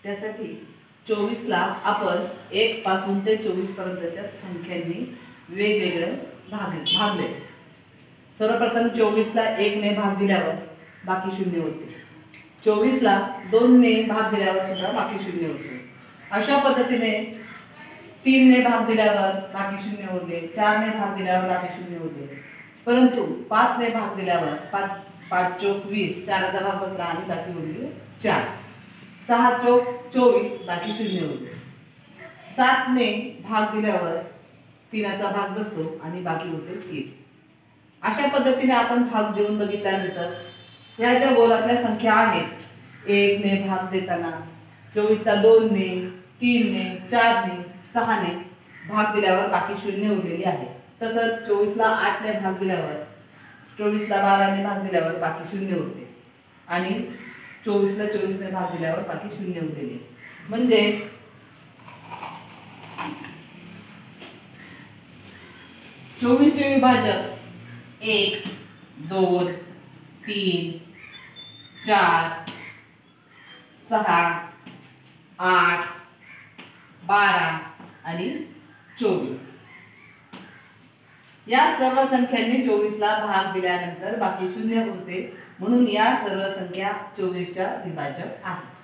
त्यासाठी 24ला आपण 1 पासून ते 24 पर्यंतच्या संख्यांनी वेगवेगळे भागले। सर्वप्रथम 24ला 1 ने भाग दिल्यावर बाकी 0 होते। 24ला 2 ने भाग दिल्यावर सुद्धा बाकी 0 होते। अशा पद्धतीने 3 ने भाग दिल्यावर बाकी 0 होते, 4 ने भाग दिल्यावर बाकी 0 होते। परंतु 5 ने भाग दिल्यावर 5 चौक 20, 4 चा भाग बसला आणि बाकी उरले 4। 6 चौक 24, बाकी 0 होते। 7 ने भाग दिल्यावर 3 चा भाग बसतो आणि बाकी उरते 3। अशा पद्धतीने आपण भाग देऊन बघितल्यानंतर ह्या ज्या गोलातल्या संख्या आहेत 1 ने भाग देताना 24ला 2 ने, 3 ने, 4 ने, 6 ने भाग दिल्यावर बाकी 0 उरलेली आहे। तसंच 24ला 8 ने भाग दिल्यावर 24ला 12 ने भाग दिल्यावर बाकी 0 उरते आणि 24ला 24 ने भाग दिल्यावर बाकी 0 उरलेली। म्हणजे 24 चे विभाजक 1, 2, 3, 4, 6, 8, 12 आणि 24 या सर्व संख्यांनी 24ला भाग दिल्यानंतर बाकी 0 उरते, म्हणून या सर्व संख्या 24च्या विभाजक आहेत।